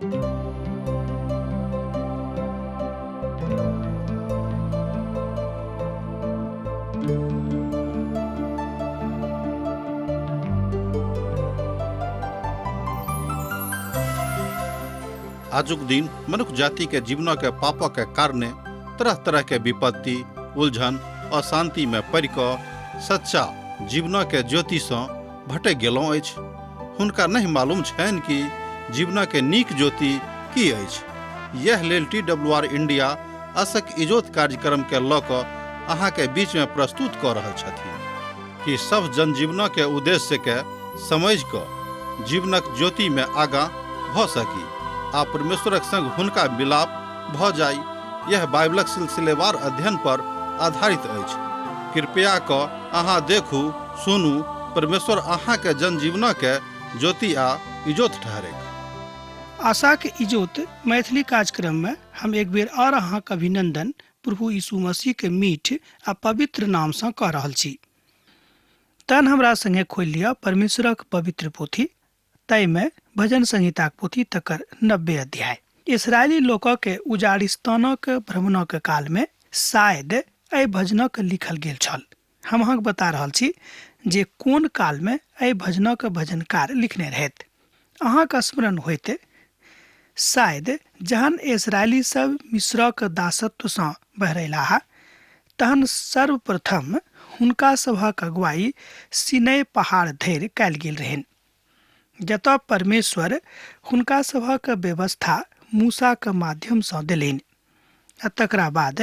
आजुक दिन मनुष्य जाति के जीवन के पाप के कारणे तरह तरह के विपत्ति, उलझन, अशांति में पड़ कऽ सच्चा जीवन के ज्योति सँ भटक गेलहुँ अछि। हुनका नहीं मालूम छनि कि जीवन के नीक ज्योति की अछि। यह लेल TWR इंडिया असक इजोत कार्यक्रम के लऽ कऽ अहाँ के बीच में प्रस्तुत कऽ रहल छथिन कि सब जनजीवन के उद्देश्य के समझ कऽ जीवनक ज्योति में आगाँ भऽ सकी आ परमेश्वरक संग हुनका मिलाप भऽ जाय। यह बाइबलक सिलसिलेवार अध्ययन पर आधारित अछि। कृपया कऽ अहाँ देखू, सुनू, परमेश्वर अहाँ के जनजीवन के ज्योति आ इजोत ठहरेक। आशा के इजोत मैथिली कार्यक्रम में हम एक बेर और अहाँ के अभिनंदन प्रभु यीशु मसीह के मीठ आ पवित्र नाम से कह रहल छी। तन हमरा संगे खोल लिया परमेश्वरक पवित्र पोथी, तय में भजन संहिता पोथी तकर 90 अध्याय। इसराइली लोक के उजाड़िस्तानक भ्रमणक काल में शायद एहि भजनक लिखल गेल छल। हम अहाँके बता रहल छी जे कोन काल में एहि भजनक भजनकार लिखने रहथि। अहाँके स्मरण होइते शायद जहन इसराइली सब मिस्रक दासत्व सँ बहरैलाह तहन सर्वप्रथम हुनका सभक अगुवाई सीनै पहाड़ धरि कयल गेल रहनि, जतऽ परमेश्वर हुनका सभक व्यवस्था मूसा के माध्यम सँ देलनि। तकरा बाद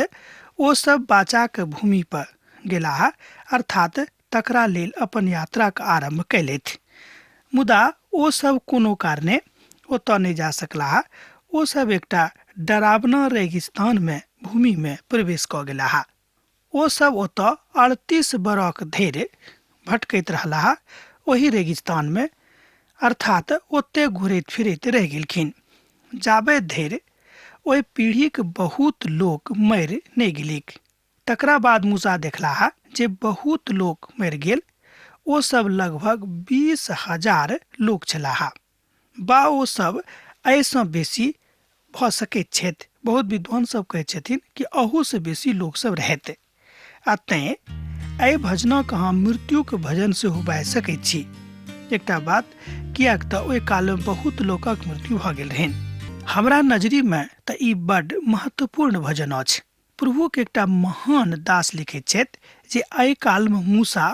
ओ सब बाचा के भूमि पर गेलाह, अर्थात तकरा लेल अपन यात्रा के आरंभ कैलथि। मुदा ओ सब कोनो कारणे ओतऽ नहि जा सकलाह। ओ सब एकटा डरावना रेगिस्तान में भूमि में प्रवेश कऽ गेलाह। ओ सब ओतऽ 38 बरख धरि भटकैत रहलाह ओही रेगिस्तान में, अर्थात ओते घुरैत फिरैत रह गेलखिन जाबे धरि ओहि पीढ़ीक बहुत लोक मरि नहि गेलिक। तकरा बाद मूसा देखलाह जे बहुत लोक मरि गेल। ओ सब लगभग 20,000 लोक छलाह, बा ओ सब एहिसँ बेसी भऽ सकैत छथि। बहुत विद्वान सब कहै छथिन कि अहू से बेसी लोक सब रहते। आ तें एहि भजनक अहाँ मृत्युक भजन सेहो बाजि सकैत छी। एकटा बात, कियाक तऽ ओहि काल में बहुत लोकक मृत्यु भऽ गेल रहनि। हमरा नजरी में तऽ ई बड्ड महत्वपूर्ण भजन अछि। प्रभु के एकटा महान दास लिखैत छथि जे एहि काल में मूसा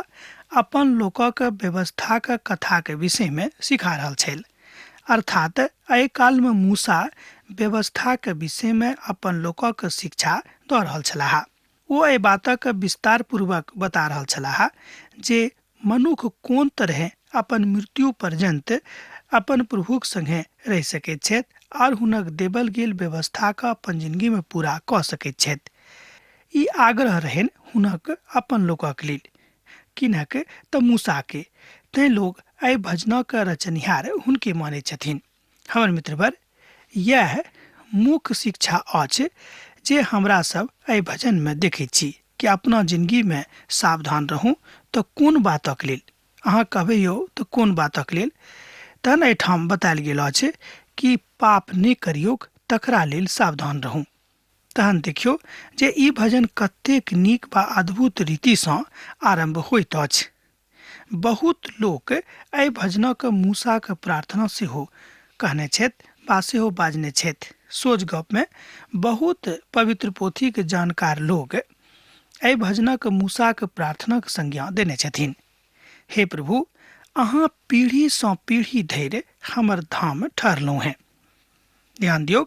अपन लोकक व्यवस्था के कथा के विषय में सिखा रहल छल। अर्थात एहि काल में मूसा व्यवस्था के विषय में अपन लोकक शिक्षा दऽ रहल छलाह। ओ एहि बातक विस्तार पूर्वक बता रहल छलाह जे मनुष्य कोन तरह अपन मृत्यु पर्यंत अपन प्रभुक संगे रह सकैत छथि और हुनक देबल गेल व्यवस्था का अपन जिंदगी में पूरा कऽ सकैत छथि। ई आग्रह रहन हुनक अपन लोकक लेल, किनक तऽ मूसा के। तैं लोग एहि भजनक रचनिहार हुनके माने छथिन। हमर मित्रवर, यह मुख्य शिक्षा अछि जे हमरा सब एहि भजन में देखैत छी कि अपना जिंदगी में सावधान रहूं। तऽ कोन बातक लेल अहाँ कहबै यौ तऽ कोन बातक लेल? तहन एहिठाम बतायल गेल अछि कि पाप नहि करियौ, तकरा लेल सावधान रहूं। तहन देखियौ जे ई भजन कतेक नीक वा अद्भुत रीति सँ आरंभ होइत अछि। बहुत लोक एहि भजनक मूसा के प्रार्थना सेहो कहने छथि वा सेहो बाजने छथि। सोझ गप में बहुत पवित्र पोथी के जानकार लोग एहि भजनक मूसा के प्रार्थना के संज्ञा देने छथिन। हे प्रभु, अहाँ पीढ़ी सँ पीढ़ी धरि हमर धाम ठहरलहुँ हैं। ध्यान दियौ,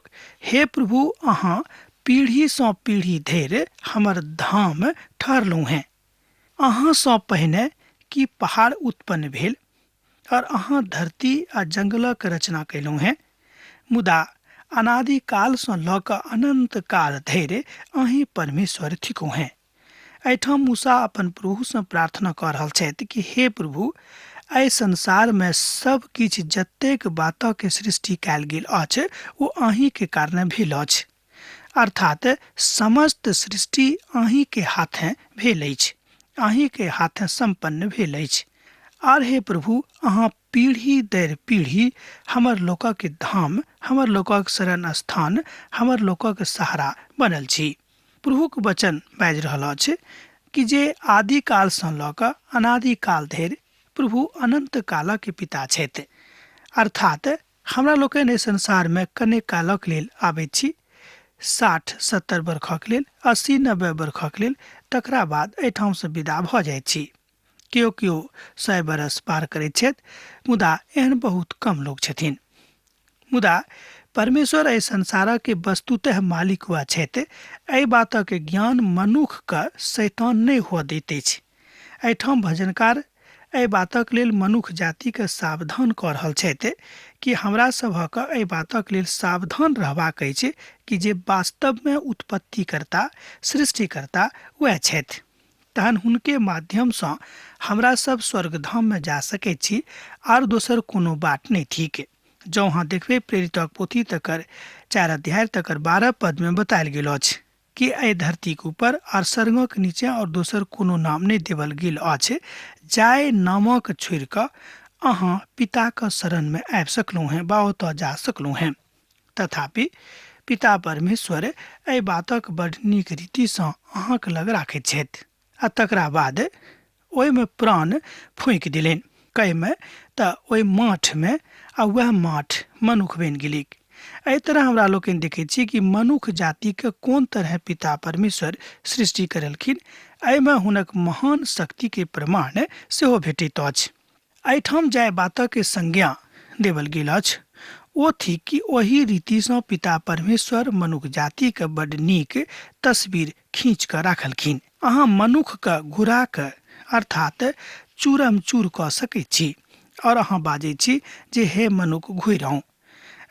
हे प्रभु, अहाँ पीढ़ी सँ पीढ़ी धरि हमर धाम ठहरलहुँ हैं। अहाँ सँ पहिने कि पहाड़ उत्पन्न भेल और अहाँ धरती आ जंगलक रचना कयलहुँ हैं। मुदा अनादि काल सँ लऽ कऽ अनंत काल धरि अहीं परमेश्वर थिकहुँ हैं। एहिठाम मूसा अपन प्रभु सँ प्रार्थना कऽ रहल छथि कि हे प्रभु, एहि संसार में सब किछु जतेक बातक के सृष्टि कयल गेल अछि ओ अहीं के कारणे भेल अछि। अर्थात समस्त सृष्टि अहीं के हाथे भेल अछि, अहीं के हाथे संपन्न भेल अछि। आर हे प्रभु, अहाँ पीढ़ी दर पीढ़ी हमर लोका के धाम, हमर लोका के शरण स्थान, हमर लोका के सहारा बनल छी। प्रभु के वचन बाजि रहल अछि कि जे आदि काल सँ लऽ कऽ अनादि काल धरि प्रभु अनंत काल के पिता छथि। अर्थात हमरा लोकनि एहि संसारमे कने कालक लेल आबैत छी, 60-70 वर्षक लेल, 80-90 वर्षक लेल, तकरा बाद एहिठाम से विदा भऽ जाइत छी। केओ 100 बरस पार करैत छथि, मुदा एहन बहुत कम लोग छथिन। मुदा परमेश्वर एहि संसारक के वस्तुतः मालिक हुआ छथि। एहि बातक ज्ञान मनुख के शैतान नहि हुआ दैत अछि। एहिठाम भजनकार एहि बातक लेल मनुख जाति के सावधान कऽ रहल छथि कि हमरा सभक एहि बातक लेल सावधान रहबाक अछि कि जे वास्तवमे उत्पत्तिकर्ता, सृष्टिकर्ता वएह छथि। तहन हुनके माध्यम सँ हमरा सब स्वर्गधाम में जा सकैत छी, आर दोसर कोनो बाट नहीं ठीक। जँ अहाँ देखबे प्रेरितक पोथी तकर 4 अध्याय तकर 12 पद में बतायल गेल अछि कि एहि धरती के ऊपर आर स्वर्गक नीचे और दोसर कोनो नाम नहीं देवल गेल अछि जाय नामक छोड़ि कऽ अहाँ पिता के शरण में आबि सकलहुँ हैं, बा ओतऽ जा सकलहुँ हैं। तथापि पिता परमेश्वर एहि बातक बड़ नीक रीति सँ अहाँके लग राखैत छथि। आ तकरा बाद ओहिमे प्राण फूँकि देलनि, कहिमे तऽ ओहि माठमे, आ वह माठ मनुख बनि गेलिक। एहि तरह हमरा लोकनि देखैत छी कि मनुख जाति के कोन तरह पिता परमेश्वर सृष्टि करलखिन। एहिमे हुनक महान शक्ति के प्रमाण सेहो भेटैत अछि। एहिठाम जाय बातक संज्ञा देवल गेल अछि ओ थी कि ओही रीति सँ पिता परमेश्वर मनुख जाति के बड़ नीक तस्वीर खींच कऽ राखलखिन। अहाँ मनुख के घुरा के अर्थात चूरम चूर कऽ सकैत छी, और अहाँ बाजै छी जे हे मनुख घुरि आउ।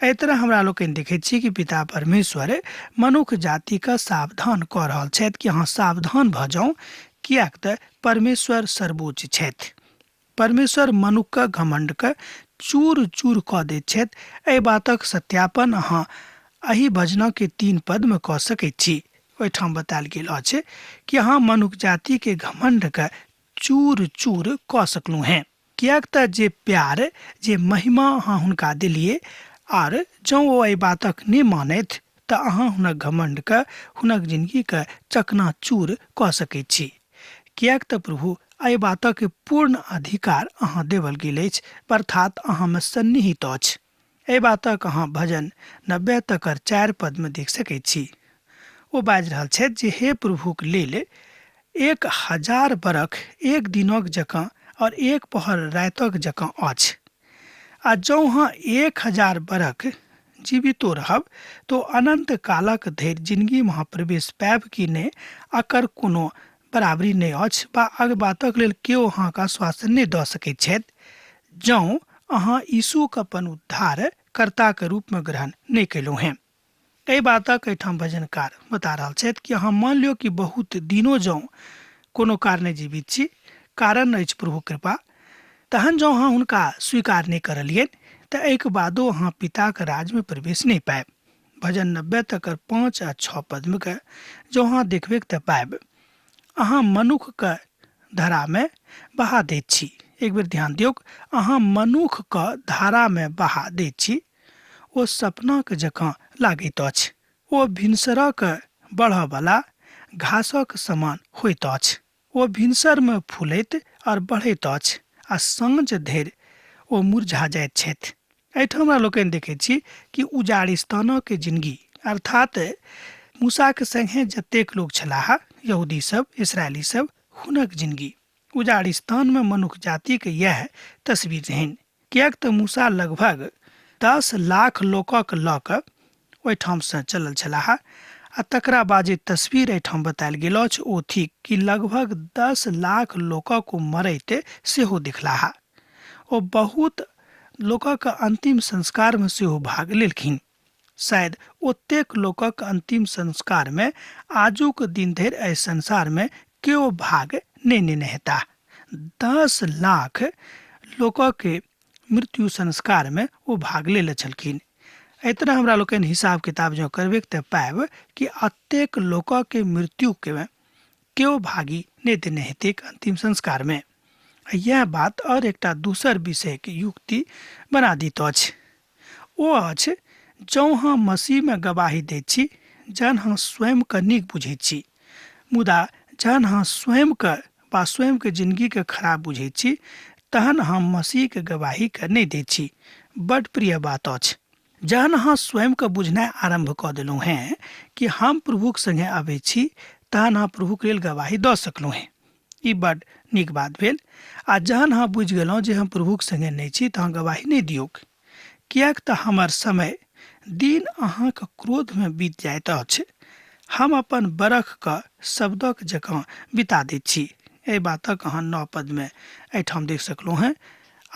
एहि तरह हमरा लोकनि देखैत छी कि पिता परमेश्वर मनुख जाति के सावधान कऽ रहल छथि कि अहाँ सावधान भऽ जाउ, किएक तऽ परमेश्वर सर्वोच्च छथि। परमेश्वर मनुख के घमंड के चूर चूर कऽ दैत छथि। एहि बातक सत्यापन अहाँ एहि भजनक के 3 पद में कऽ सकैत छी। ओहिठाम बतायल गेल अछि कि अहाँ मनुख जाति के घमंड के चूर चूर कऽ सकलहुँ हैं, किएक तऽ जे प्यार, जे महिमा अहाँ हुनका देलिए, आर जँ ओ एहि बातक नहि मानैत तऽ अहाँ हुनक घमंड के, हुनक जिंदगी के चकनाचूर कऽ सकैत छी। किएक तऽ प्रभु एहि बातक पूर्ण अधिकार अहाँ देवल गेल अछि, अर्थात अहाँ में सन्निहित अछि। एहि बातक अहाँ भजन 90 तकर 4 पद में देख सकैत छी। ओ बाजि रहल छथि जे हे प्रभुक लेल 1000 बरख एक दिनक जकाँ और एक पहर रातिक जकाँ अछि। आ जँ अहाँ 1000 बरख जीवितो रहब तो अनंत कालक धरि जिंदगी में प्रवेश पायब कि नहि, एकर कोनो बराबरी नहि अछि, बा अग बातक लेल केओ अहाँके आश्वासन नहि दऽ सकैत छथि जँ अहाँ यीशुके अपन उद्धार कर्ता के रूप में ग्रहण नहीं केलहुँ हैं। एहि बातक एहिठाम भजनकार बता रहल छथि कि अहाँ मान लियौ कि बहुत दिनों जँ कोनो कारणे जीवित छी, कारण अछि प्रभु कृपा, तहन जँ अहाँ हुनका स्वीकार नहीं करलियनि तऽ एहिके बादो अहाँ पिता के राज में प्रवेश नहीं पायब। भजन 90 तकर 5 आ 6 पद में के जँ अहाँ देखबै तऽ पायब। अहाँ मनुख के धारा में बहा दैत छी। एक बेर ध्यान दियौ, अहाँ मनुख के धारा में बहा दैत छी। ओ सपनाक जकाँ लागैत अछि। ओ भिनसरक बढ़यवला घासक समान होइत अछि। ओ भिनसर में फूलैत और बढ़ैत अछि, आ साँझ धरि ओ मुरझा जाइत छथि। एहिठाम हमरा लोकनि देखैत छी कि उजाड़िस्तानक जिंदगी, अर्थात मूसा के संगे जतेक लोग छलाह, यहूदी सब, इसराइली सब, हुनक जिंदगी उजाड़िस्तान में मनुख जाति के यह तस्वीर रहनि। किएक तऽ मूसा लगभग 10 लाख लोकक लऽ कऽ ओहिठाम से चलल छलाह। आ तकरा बाद जे तस्वीर एहिठाम बतायल गेल अछि ओ थी कि लगभग 10 लाख लोकक ओ मरैत सेहो दिखलाह। ओ बहुत लोकक अंतिम संस्कार में सेहो भाग लेलखिन। शायद ओतेक लोकक अंतिम संस्कार में आजुक दिन धरि एहि संसार में केओ भाग नहीं लेने हेताह। 10 लाख लोकक के मृत्यु संस्कार में वो भाग ले छलखिन। एहि तरह हमरा लोकनि हिसाब किताब जो करबै तऽ पायब कि अतेक लोकक के मृत्यु के केओ भागी नहीं देने हेतैक अंतिम संस्कार में। यह बात और एकटा दोसर विषय के युक्ति बना दैत अछि। ओ अछि जँ हम मसीह में गवाही दैत छी जहन हम स्वयं के नीक बुझैत छी, मुदा जहन हम स्वयं के जिंदगी के खराब बुझैत छी तहन हम मसीह के गवाही के नहीं दैत छी। बड प्रिय बात अछि। जहन हम स्वयं के बुझनाइ आरंभ कऽ देलहुँ हैं कि हम प्रभुक संगे आबै छी तहन हम प्रभुक लेल गवाही दऽ सकलहुँ हैं। ई बड नीक बात भेल। आ जहन हम बुझि गेलहुँ जे हम प्रभुक संगे नहीं छी तऽ गवाही नहीं दियौक, किएक तऽ हमर समय दिन अहाँके क्रोध में बीत जाइत अछि। हम अपन बरख के शब्दक जकाँ बिता दैत छी। एहि बातक अहाँ 9 पद में एहिठाम देख सकलहुँ हैं।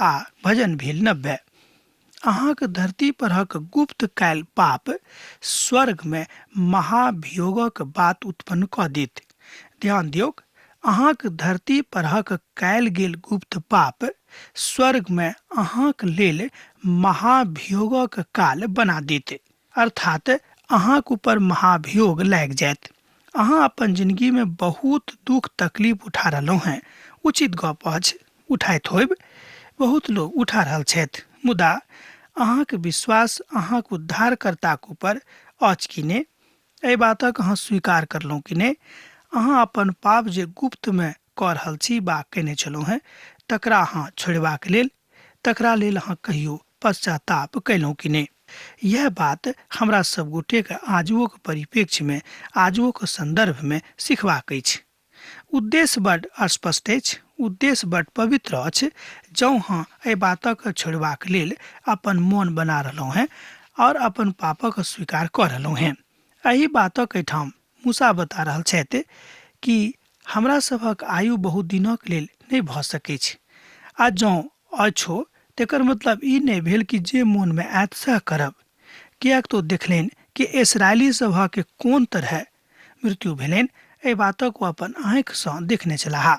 आ भजन भेल 90। अहाँके धरती परक गुप्त कायल पाप स्वर्ग में महाभियोगक बात उत्पन्न कऽ देत। ध्यान दियौक, अहाँक धरती परक कायल गेल गुप्त पाप स्वर्ग में अहाँक लेल महाभियोगक काल बना देत। अर्थात अहाँक ऊपर महाभियोग लाग जायत। अहाँ अपन जिंदगी में बहुत दुख तकलीफ उठा रहलहुँ हैं। उचित गप अछि, उठाइत होब। बहुत लोग उठा रहल छथि, मुदा अहाँके विश्वास अहाँके उद्धारकर्ताक ऊपर अछि कि नहि? एहि बातक अहाँ स्वीकार करलहुँ कि नहि? अहाँ अपन पाप जे गुप्त में कऽ रहल छी बा केने छलहुँ हैं तकरा अहाँ छोड़बाक लेल, तकरा लेल अहाँ कहियो पश्चाताप कैलहुँ कि नहि? यह बात हमरा सब गोटे के आजुओ के परिप्रेक्ष्य में, आजुओ के संदर्भ में सिखबाक अछि। उद्देश्य बड स्पष्ट अछि, उद्देश्य बड पवित्र अछि। जँ हाँ एहि बातक छोड़बाक लेल अपन मोन बना रहलहुँ हैं और अपन पापक स्वीकार कऽ रहलहुँ हैं। एहि बातक एहिठाम मूसा बता रहल छथि कि हमरा सभक आयु बहुत दिनक लेल नहीं भऽ सकैत छै। आ जँ अछो तेकर मतलब ई नहीं भेल कि जे मोन में आयत सएह करब, किएक तो देखलनि कि इस्राएली सभा के कोन तरह मृत्यु भेलनि। एहि बातक ओ अपन आँखि सँ देखने छलाह।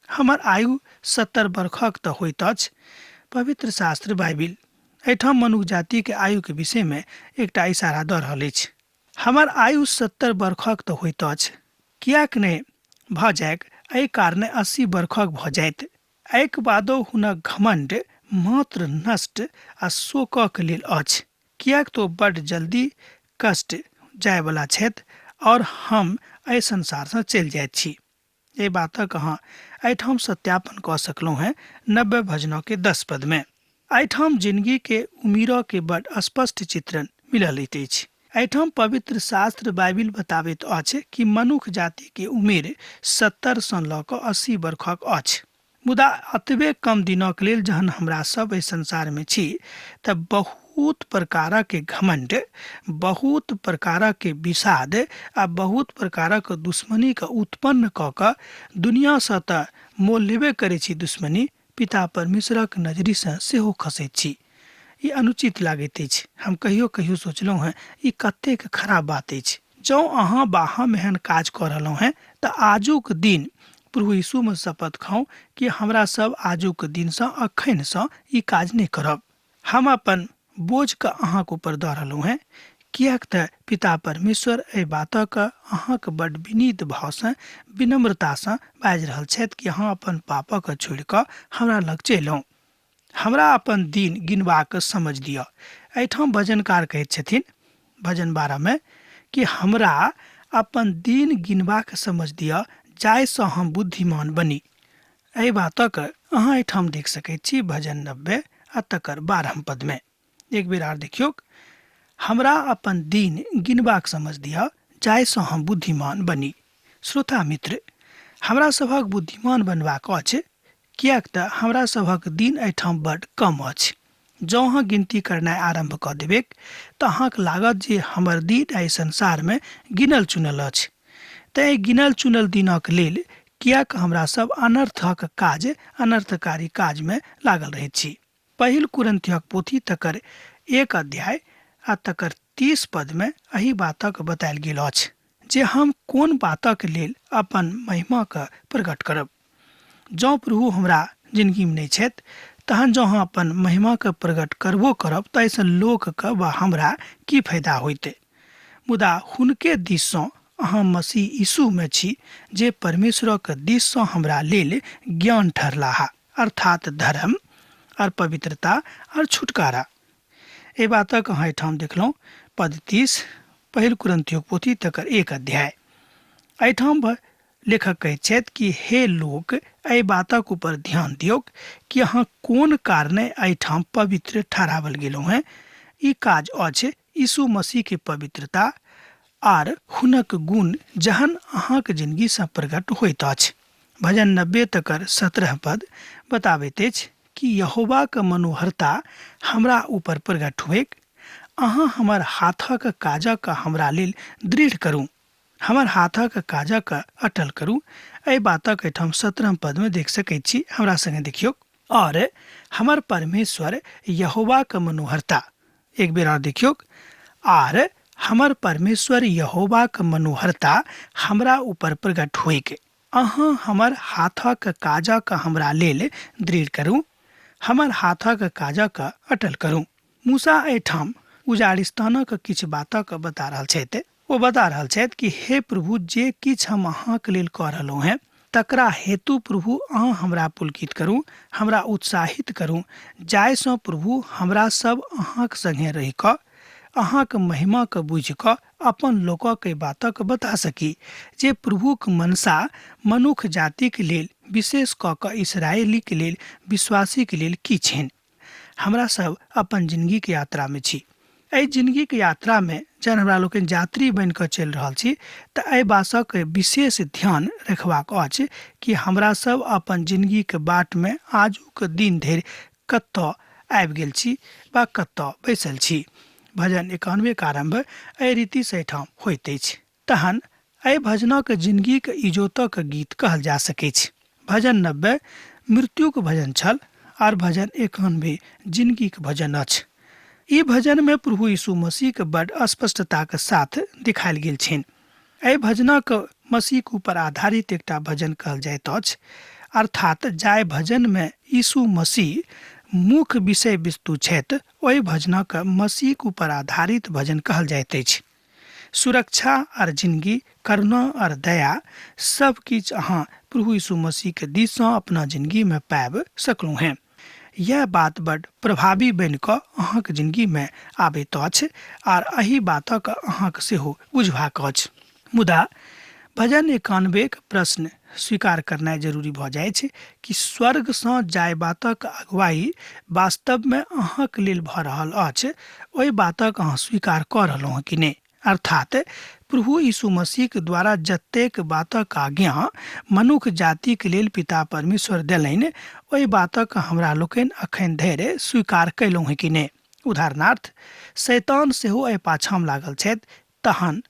हमर आयु 70 वर्षक तऽ होइत अछि। पवित्र शास्त्र बाइबिल एहिठाम मनुष्य जाति के आयु के विषय में एकटा इशारा दऽ रहल अछि। हमर आयु 70 वर्षक तऽ होइत अछि, किएक नहि भऽ जायक एहि कारणे 80 वर्षक भऽ जायत। एहिके बादो हुनक घमंड मात्र नष्ट आ शोकक लेल अछि, किएक तो बड जल्दी कष्ट जाय वाला छथि और हम एहि संसार से चलि जाइत छी। एहि बातक अहाँ एहिठाम सत्यापन कऽ सकलहुँ हैं 90 भजनों के 10 पद में। एहिठाम जिंदगी के उमीरो के बड स्पष्ट चित्रण मिलल अछि। एहिठाम पवित्र शास्त्र बाइबिल बताबैत अछि कि मनुष्य जाति के उमेर 70 सँ लऽ कऽ 80 वर्षक अछि। मुदा अतबे कम दिनक लेल जहन हमरा सब एहि संसार में छी तऽ बहुत प्रकारक के घमंड, बहुत प्रकारक के विषाद आ बहुत प्रकारक दुश्मनी के उत्पन्न कऽ कऽ दुनिया सँ तऽ मोल लेबे करै छी दुश्मनी, पिता परमेश्वरक नजरी सँ सेहो खसैत छी। ई अनुचित लागैत अछि। हम कहियो कहियो सोचलहुँ हैं ई कतेक खराब बात अछि। जँ अहाँ बा हम एहन काज कऽ रहलहुँ हैं तऽ आजुक दिन प्रभु यीशु में शपथ खाउ कि हमरा सब आजुक दिन सँ अखन सँ ई काज नहीं करब। हम अपन बोझ के अहाँके ऊपर दऽ रहलहुँ हैं, किएक तऽ पिता परमेश्वर एहि बातक अहाँके बड विनीत भाव सँ, विनम्रता सँ बाजि रहल छथि कि अहाँ अपन पापक छोड़ि कऽ हमरा लग चलि आउ। हमरा अपन दिन गिनबाक समझ दिअ। एहिठाम भजनकार कहैत छथिन भजन 12 में कि हमरा अपन दिन गिनबाक समझ दिअ जाहिसँ हम बुद्धिमान बनी। एहि बातक अहाँ एहिठाम देख सकैत छी भजन 90 आ तकर 12 पद में। एक बेर आर देखियौ, हमरा अपन दिन गिनबाक समझ दिअ जाहिसँ हम बुद्धिमान बनी। श्रोता मित्र, हमरा सभक बुद्धिमान बनबाक अछि, किएक तऽ हमरा सभक दिन एहिठाम बड कम अछि। जँ अहाँ गिनती करनाइ आरंभ कऽ देबै तऽ अहाँके लागत जे हमर दिन एहि संसार में गिनल चुनल अछि। तऽ एहि गिनल चुनल दिनक लेल किएक हमरा सब अनर्थक काज, अनर्थकारी काज में लागल रहैत छी। पहिल कुरिन्थियक पोथी तकर 1 अध्याय आ तकर 30 पद में एही बातक बतायल गेल अछि जे हम कोन बातक लेल अपन महिमा के प्रकट करब। जँ प्रभु हमरा जिंदगी में नहीं छथि तहन जँ हम अपन महिमा के प्रकट करबो करब तऽ ऐसा लोक के वा हमरा की फायदा होइते। मुदा हुनके दिस सँ अहाँ मसीह यीशु में छी जे परमेश्वरक दिस सँ हमरा लेल ज्ञान ठहरलाहा। अर्थात धर्म और पवित्रता और छुटकारा। ए बातक अहाँ एठाम देखलहुँ पद 30 पहिल कुरिन्थियों पोथी तकर 1 अध्याय। एठाम लेखक कहैत छथि कि हे लोक, एहि बातक ऊपर ध्यान दियौक कि अहाँ कोन कारणे एहिठाम पवित्र ठहरावल गेलहुँ हैं। ई काज अछि यीशु मसीह के पवित्रता आर हुनक गुण जहन अहाँक जिंदगी से प्रकट होइत अछि। भजन 90 तकर 17 पद बताबैत अछि कि यहोवा के मनोहरता हमरा ऊपर प्रकट हुएक। अहाँ हमर हाथक काजक हमरा लेल दृढ़ करू, हमर हाथक काजक अटल करू। एहि बातक एठाम 17 पद में देख सकैत छी, हमरा संगे देखियो। और हमर परमेश्वर यहोवा के मनोहरता, एक बेर और देखियो। आर हमर परमेश्वर यहोवा के मनोहरता हमरा ऊपर प्रकट हुएक। अहाँ हमर हाथक काजक हमरा लेल दृढ़ करू, हमर हाथक काजक अटल करू। मूसा एठाम उजाड़िस्तानक किछु बातक बता रहल छथि। वो बता रहल छथि कि हे प्रभु, जे किछु हम अहाँके लेल कऽ रहलहुँ हैं तकरा हेतु प्रभु अहाँ हमरा पुलकित करू, हमरा उत्साहित करू, जाहिसँ प्रभु हमरा सब अहाँक संगे रहि कऽ अहाँक महिमा के बुझि कऽ अपन लोकक बातक बता सकी, जे प्रभुक मनसा मनुख जाति के लेल, विशेष कऽ कऽ इसराइली के लेल, विश्वासी के लेल की छनि। हमरा सब अपन जिंदगी के यात्रा में छी। एहि जिंदगी के यात्रा में जहन हमरा लोग यात्री बन कऽ चलि रहल छी तऽ एहि बातक विशेष ध्यान रखबाक अछि कि हमरा सब अपन जिंदगी के बाट में आजुक दिन धरि कतऽ आबि गेल छी वा कतऽ बैसल छी। भजन 91 के आरंभ एहि रीति से एठाम होइत अछि। तहन एहि भजनक जिंदगी के इजोतक गीत कहल जा सकैत छै। भजन 90 मृत्यु के भजन छल और भजन 91 जिंदगी के भजन अछि। ई भजन में प्रभु यीशु मसीह के बड़ स्पष्टता के साथ दिखायल गेल छनि। एहि भजनक मसीह के ऊपर आधारित एकटा भजन कहल जाइत अछि, अर्थात जाय भजन में यीशु मसीह मुख्य विषय वस्तु छथि, ओहि भजनक मसीह के ऊपर आधारित भजन कहल जाइत अछि। सुरक्षा और जिंदगी, करुणा और दया सब किछु अहाँ प्रभु यीशु मसीह के दिस सँ अपना जिंदगी में पाबि सकलहुँ हैं। यह बात बड़ प्रभावी बन कऽ अहाँक जिंदगी में आबैत अछि और एहि बातक अहाँक सेहो बुझबाक अछि। मुदा भजन 91 के प्रश्न स्वीकार करनाइ जरूरी भऽ जाइ छै कि स्वर्ग सँ जाय बातक अगुवाई वास्तव में अहाँक लेल भऽ रहल अछि, ओहि बातक अहाँ स्वीकार कऽ रहलहुँ कि नहि। अर्थात प्रभु यीशु मसीह के द्वारा जतेक बातक आज्ञा मनुख जाति के लेल पिता परमेश्वर देलनि, ओहि बातक हमरा लोकनि अखन धरि स्वीकार कयलहुँ हैं कि नहि। उदाहरणार्थ, शैतान सेहो एहि पाछाँ लागल छथि। तहन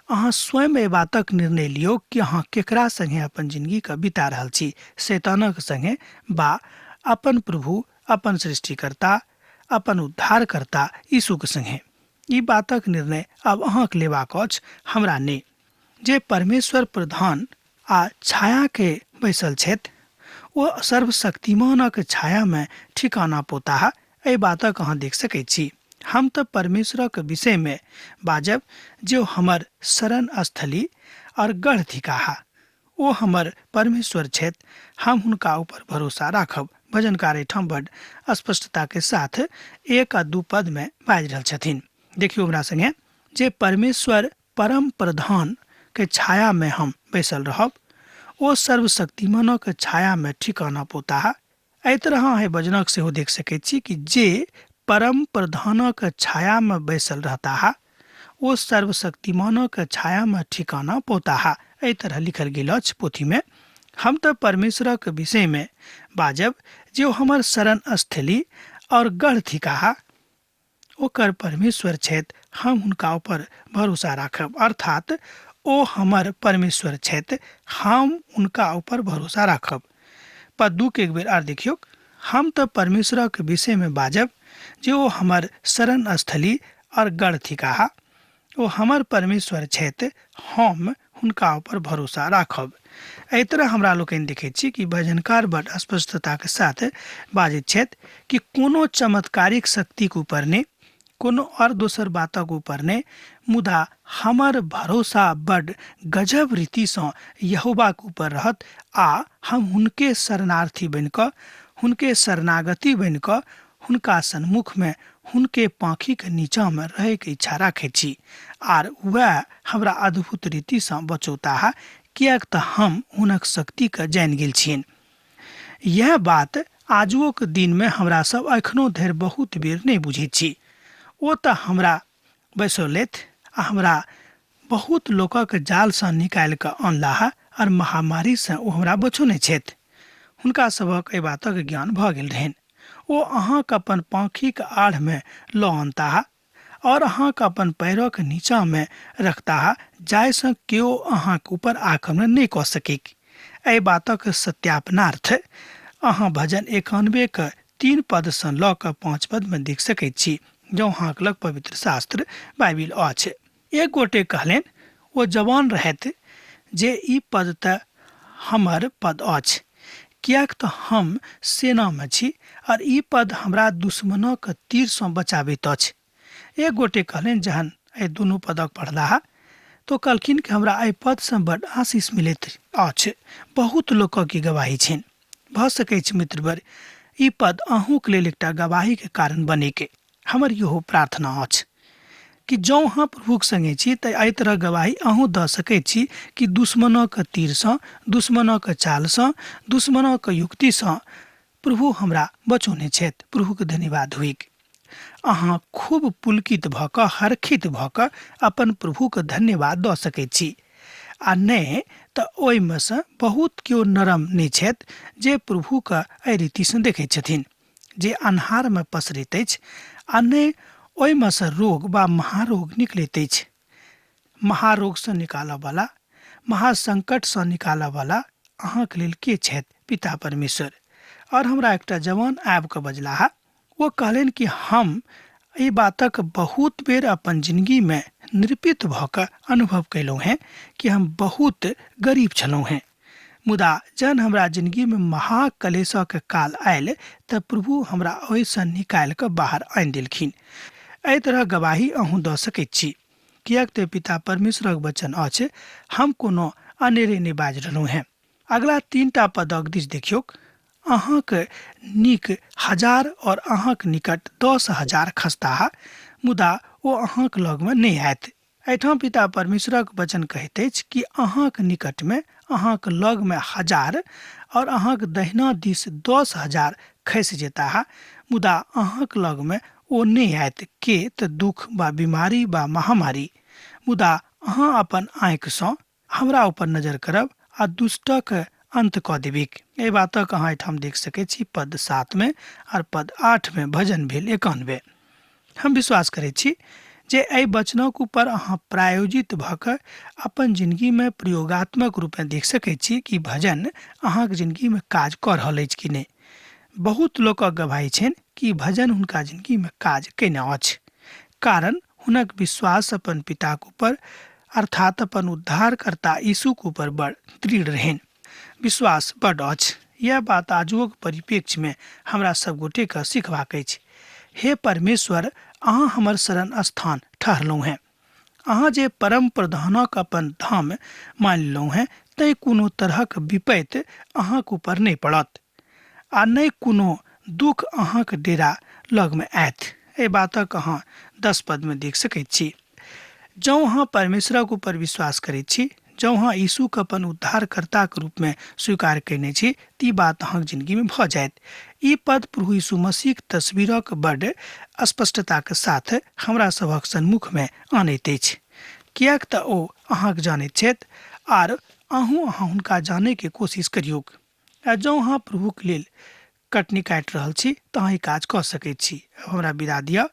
अहाँ स्वयं एहि बातक निर्णय लियौ कि अहाँ केकरा संगे अपन जिंदगी के बिता रहल छी, शैतानक संगे बा अपन प्रभु, अपन सृष्टिकर्ता, अपन उद्धारकर्ता यीशु के संगे। ई बातक निर्णय अब अहाँक लेबाक अछि, हमरा नहि। जे परमेश्वर प्रधान आ छाया के बैसल छथि, ओ सर्वशक्तिमानक छाया में ठिकाना पोताहा। एहि बातक अहाँ देख सकैत छी। हम तऽ परमेश्वरक विषय में बाजब जे हमर शरण स्थली और गढ़ थिकाहा। ओ हमर परमेश्वर छथि, हम हुनका ऊपर भरोसा राखब। भजनकार एठाम बड़ स्पष्टता के साथ 1 आ 2 पद में बाजि रहल छथिन। देखियो हमरा संगे, जे परमेश्वर परम प्रधान के छाया में हम बैसल रहब, ओ सर्वशक्तिमानक छाया में ठिकाना पोताहा। एहि तरह अहाँ भजनक सेहो देख सकैत छी कि जे परम प्रधानक छाया में बैसल रहता है, ओ सर्वशक्तिमानक छाया में ठिकाना पोताहा। एहि तरह लिखल गेल अछि पोथी में। हम तऽ परमेश्वरक विषय में बाजब जे ओ हमर शरण स्थली और गढ़ थिकाहा। ओकर परमेश्वर छथि, हम हुनका ऊपर भरोसा राखब। अर्थात ओ हमर परमेश्वर छथि, हम उनका ऊपर भरोसा राखब। पद 2 के एक बेर आर देखियो। हम तऽ परमेश्वरक विषय में बाजब जे ओ हमर शरण स्थली और गढ़ थिकाहा। ओ हमर परमेश्वर छथि, हम हुनका ऊपर भरोसा राखब। एहि तरह हमरा लोकनि देखैत छी कि भजनकार बड़ स्पष्टता के साथ बाजैत छथि कि कोनो चमत्कारिक शक्ति के ऊपर ने, कोनो और दोसर बातक ऊपर ने, मुदा हमर भरोसा बड़ गजब रीति सँ यहोवा के ऊपर रहत आ हम हुनके शरणार्थी बन कऽ हुनके शरणागति बन कऽ हुनका सन्मुख में हुनके पाँखी के नीचा में रहे के इच्छा राखे छी आर वह हमरा अद्भुत रीति से बचौता है, कियाक तऽ हम हुनक शक्ति के जान गेल छियन। यह बात आजुओ के दिन में हमरा सब अखनो धरि बहुत बेर नहीं बुझे छी। ओ तऽ हमरा बैसौलैथ आ हमरा बहुत लोकक जाल से निकाल कऽ अनलाह और महामारी से ओ हमरा बचौने छथि। हुनका सबक एहि बातक ज्ञान भऽ गेल रहनि। ओ अहाँके अपन पाँखी के आड़ में लऽ अनता और अहाँके अपन पैरों के नीचा में रखता, जाहिसँ केओ अहाँके ऊपर आक्रमण नहीं कऽ सकै। एहि बातक सत्यापनार्थ अहाँ भजन 91 के 3 पद से लऽ कऽ 5 पद में देख सकैत छी, जो अहाँक लग पवित्र शास्त्र बाइबिल अछि। एक गोटे कहलनि, ओ जवान रहैत जे ई पद तऽ हमर पद अछि, कियाक तऽ हम सेना में छी और ई पद हमरा दुश्मनों के तीर से बचाबैत अछि। एक गोटे कहलनि, जहन एहि दुनू पदक पढ़ला तो कहलखिन कि हमरा एहि पद से बड़ आशीष मिलैत अछि। बहुत लोकक की गवाही छनि। भऽ सकै छै मित्रवर ई पद अहूँके लेल एकटा गवाही के कारण बने के। हमर इहो प्रार्थना अछि कि जँ अहाँ प्रभुक संगे छी तऽ एहि तरह गवाही अहूँ दऽ सकैत छी कि दुश्मनों के तीर से, दुश्मनों के चाल से, दुश्मनों के युक्ति से प्रभु हमरा बचौने छथि। प्रभु के धन्यवाद हुई। अहाँ खूब पुलकित भऽ कऽ, हर्षित भऽ कऽ अपन प्रभु के धन्यवाद दऽ सकैत छी। आ नहि तऽ ओहिमे से बहुत केओ नरम नहि छथि जे प्रभु के एहि रीति से देखैत छथिन, जे अन्हार में पसरैत अछि आ नहि ओहिमे से रोग वा महारोग निकलैत अछि। महारोग से निकालऽ वाला, महासंकट से निकालऽ वाला अहाँके लेल के छथि? पिता परमेश्वर। और हमरा एकटा जवान आबि कऽ बजलाह। वो कहलनि कि हम एहि बातक बहुत बेर अपन जिंदगी में निरूपित भऽ कऽ अनुभव कयलहुँ हैं कि हम बहुत गरीब छलहुँ हैं, मुदा जहन हमरा जिंदगी में महाक्लेशक काल आयल तऽ प्रभु हमरा ओहिसँ निकालि कऽ बाहर आनि देलखिन। एहि तरह गवाही अहूँ दऽ सकैत छी, कियाक तऽ पिता परमेश्वरक वचन अछि, हम कोनो अनेरे नहि बाजि रहलहुँ हैं। अगला 3टा पदक दिस देखियौ। अहाँके नीक 1000 और अहाँके निकट 10,000 खसता, मुदा ओ अहाँके लग में नहीं आयत। एहिठाम पिता परमेश्वरक वचन कहैत अछि कि अहाँके निकट में, अहाँके लग में 1000 और अहाँके दहिना दिस 10,000 खसि जेता, मुदा अहाँके लग में ओ नहीं आयत। के तऽ दुख वा बीमारी वा महामारी, मुदा अहाँ अपन आँखि सँ हमरा ऊपर नजर करब आ दुष्टक अंत कऽ देबिक। एहि बातक अहाँ एहिठाम देख सकैत छी पद 7 में और पद 8 में भजन भेल 91। हम विश्वास करैत छी जे एहि वचनक ऊपर अहाँ प्रायोजित भऽ कऽ अपन जिंदगी में प्रयोगात्मक रूप में देख सकैत छी कि भजन अहाँके जिंदगी में काज कऽ रहल अछि कि नहि। बहुत लोकक गवाही छनि कि भजन हुनका जिंदगी में काज केने अछि, कारण हुनक विश्वास अपन पिताक ऊपर अर्थात अपन उद्धारकर्ता यीशुक ऊपर बड़ दृढ़ रहनि। विश्वास बड़ अछि। यह बात आजुक परिप्रेक्ष्य में हमरा सब गोटे के सिखबाक अछि। हे परमेश्वर, अहाँ हमर शरण स्थान ठहरलहुँ हैं। अहाँ जे परम प्रधानक अपन धाम मान लेलहुँ हैं, तै कोनो तरहक विपत्ति अहाँके ऊपर नहीं पड़त आ नहीं कोनो दुख अहाँके डेरा लग में आयत। एहि बातक अहाँ 10 पद में देख सकैत छी। जँ अहाँ परमेश्वरक ऊपर विश्वास करैत छी, जँ अहाँ यीशुके अपन उद्धारकर्ता के रूप में स्वीकार करने छी, ती बात अहाँके जिंदगी में भऽ जायत। ई पद प्रभु यीशु मसीह तस्वीरक बड़ स्पष्टता के साथ हमरा सभक सन्मुख में आनैत अछि, कियाक तऽ ओ अहाँके जानैत छथि आर अहूँ हुनका जाने के कोशिश करियौ। जँ अहाँ प्रभुके लेल कटनी काटि रहल छी तऽ अहाँ ई काज कऽ सकैत छी। हमरा विदा दिअ।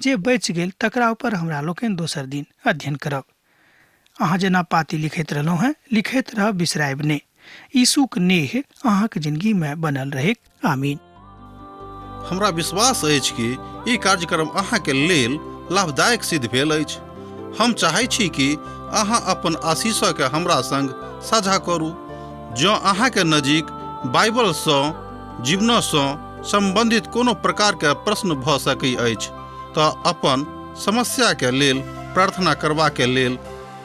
जे बचि गेल तकरा ऊपर हमरा लोकनि दोसर दिन अध्ययन करब। अहाँ जेना पाती लिखैत रहलहुँ हैं, लिखैत रहब, बिसरायब नहि। यीशुक नेह अहाँके जिंदगी में बनल रहे। आमीन। हमरा विश्वास अछि कि ई कार्यक्रम अहाँके लेल लाभदायक सिद्ध भेल अछि। हम चाहै छी कि अहाँ अपन आशीषके हमरा संग साझा करू। जँ अहाँके नजीक बाइबलसँ, जीवनसँ संबंधित कोनो प्रकारके प्रश्न भऽ सकै अछि तऽ अपन समस्याके लेल प्रार्थना करबाके लेल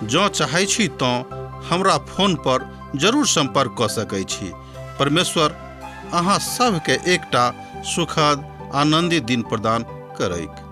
जँ चाहै छी तऽ हमरा फोन पर जरूर संपर्क कऽ सकै छी। परमेश्वर अहाँ सबके एकटा सुखद आनंदित दिन प्रदान करैक।